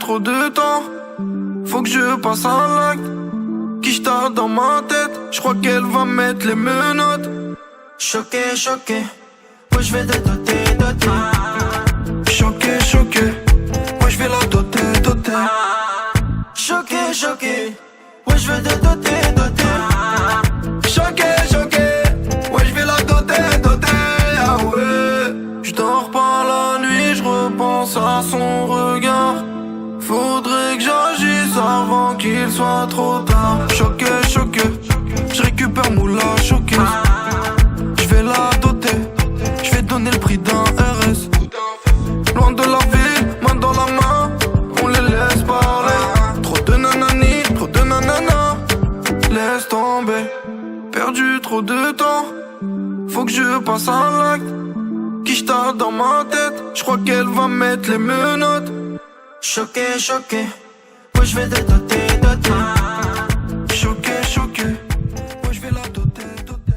trop de temps, faut que je passe à l'acte. Kishta dans ma tête, je crois qu'elle va mettre les menottes. Choqué, choqué, ouais je vais te doter, doter. Choqué, choqué, ouais je vais la doter, doter. Choqué, choqué, ouais je vais te doter, doter. Choqué, choqué, ouais je vais la doter, doter. Ah ouais, je dors pas la nuit, je repense à son regard. Faudrait que j'agisse avant qu'il soit trop tard. Choqué, choqué, je récupère moula, choqué. Je vais la doter, je vais donner le prix d'un RS. Loin de la ville, main dans la main, on les laisse parler. Trop de nanani, trop de nanana, laisse tomber. Perdu trop de temps, faut que je passe à l'acte. Kishta dans ma tête, je crois qu'elle va mettre les menottes. Choqué, choqué, ouais je vais te doter, doter. Choqué, choqué, ouais je vais la doter, doter.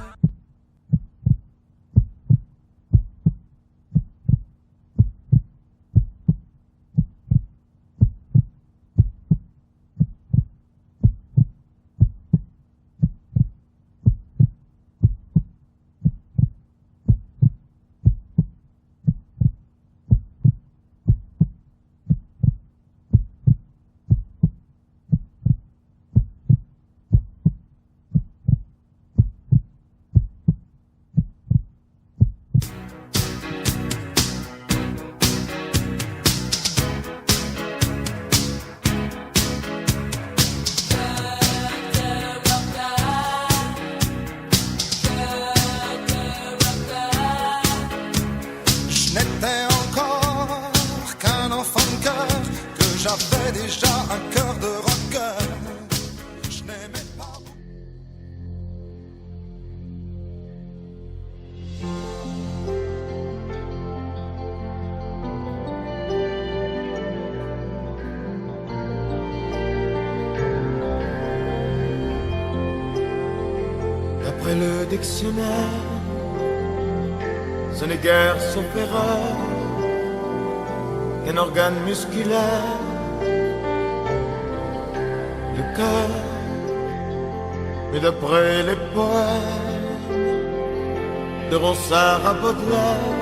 D'après le dictionnaire, ce n'est guère sauf erreur qu'un organe musculaire, le cœur. Mais d'après les poètes de Ronsard à Baudelaire,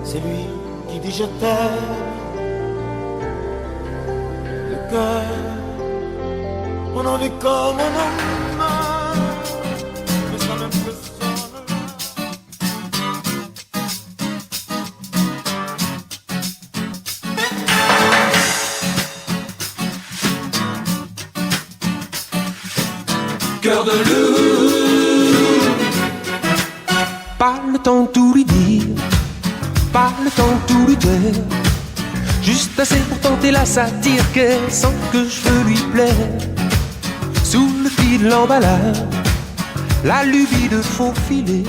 c'est lui qui dit je t'aime. Le cœur, on en est comme on en meurt, mais ça même que sonne là. Cœur de loup, Pas le temps de tout lui dire, pas le temps de tout lui dire. Juste assez pour tenter la satire qu'elle sent que je veux lui plaire. Sous le fil de l'emballage, la lubie de faufiler,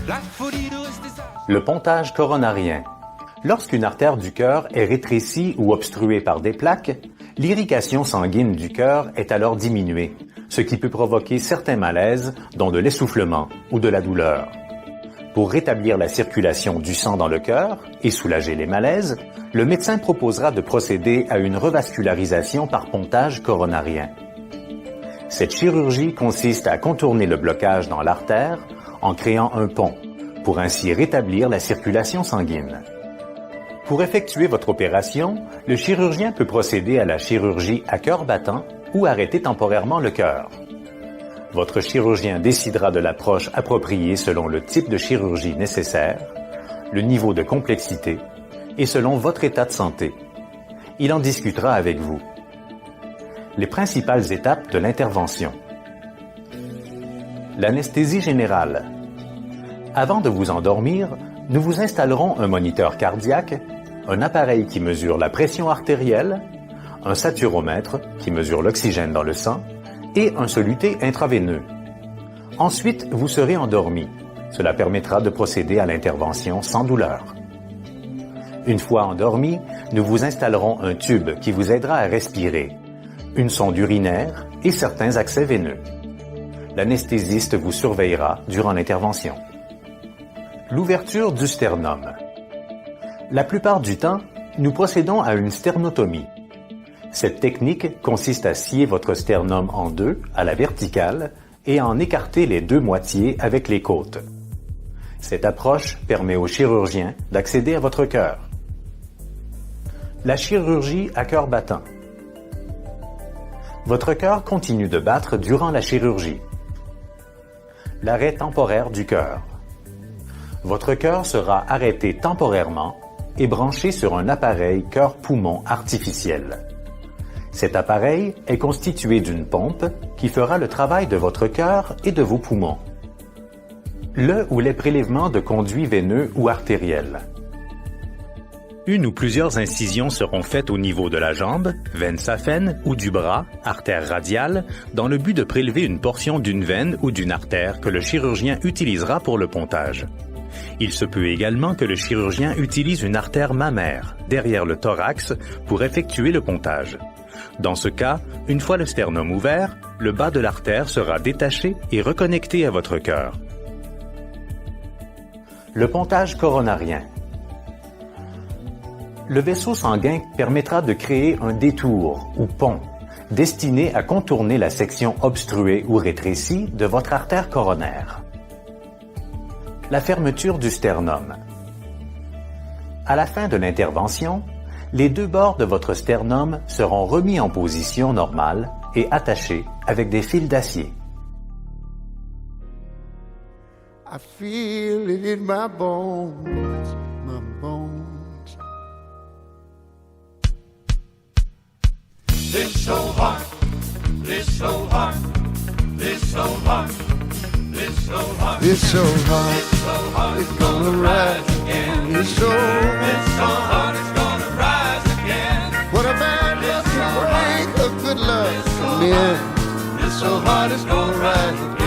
la folie de rester sage. Le pontage coronarien. Lorsqu'une artère du cœur est rétrécie ou obstruée par des plaques, l'irrigation sanguine du cœur est alors diminuée, ce qui peut provoquer certains malaises, dont de l'essoufflement ou de la douleur. Pour rétablir la circulation du sang dans le cœur et soulager les malaises, le médecin proposera de procéder à une revascularisation par pontage coronarien. Cette chirurgie consiste à contourner le blocage dans l'artère en créant un pont, pour ainsi rétablir la circulation sanguine. Pour effectuer votre opération, le chirurgien peut procéder à la chirurgie à cœur battant ou arrêter temporairement le cœur. Votre chirurgien décidera de l'approche appropriée selon le type de chirurgie nécessaire, le niveau de complexité et selon votre état de santé. Il en discutera avec vous. Les principales étapes de l'intervention. L'anesthésie générale. Avant de vous endormir, nous vous installerons un moniteur cardiaque, un appareil qui mesure la pression artérielle, un saturomètre qui mesure l'oxygène dans le sang et un soluté intraveineux. Ensuite, vous serez endormi. Cela permettra de procéder à l'intervention sans douleur. Une fois endormi, nous vous installerons un tube qui vous aidera à respirer, une sonde urinaire et certains accès veineux. L'anesthésiste vous surveillera durant l'intervention. L'ouverture du sternum. La plupart du temps, Nous procédons à une sternotomie. Cette technique consiste à scier votre sternum en deux à la verticale et à en écarter les deux moitiés avec les côtes. Cette approche permet au chirurgien d'accéder à votre cœur. La chirurgie à cœur battant. Votre cœur continue de battre durant la chirurgie. L'arrêt temporaire du cœur. Votre cœur sera arrêté temporairement et branché sur un appareil cœur-poumon artificiel. Cet appareil est constitué d'une pompe qui fera le travail de votre cœur et de vos poumons. Le ou les prélèvements de conduits veineux ou artériels. Une ou plusieurs incisions seront faites au niveau de la jambe, veine saphène, ou du bras, artère radiale, dans le but de prélever une portion d'une veine ou d'une artère que le chirurgien utilisera pour le pontage. Il se peut également que le chirurgien utilise une artère mammaire, derrière le thorax, pour effectuer le pontage. Dans ce cas, une fois le sternum ouvert, le bas de l'artère sera détaché et reconnecté à votre cœur. Le pontage coronarien. Le vaisseau sanguin permettra de créer un détour ou pont destiné à contourner la section obstruée ou rétrécie de votre artère coronaire. La fermeture du sternum. À la fin de l'intervention, les deux bords de votre sternum seront remis en position normale et attachés avec des fils d'acier. I feel it in my bones, my bones. This so hot, this so hot, this so hot, this so hot, It's so hot, it's so hot, it's gonna rise again. It's so It's so hot, it's gonna rise again. what a bad luck to bring a good luck to men. It's so hot, it's gonna rise again.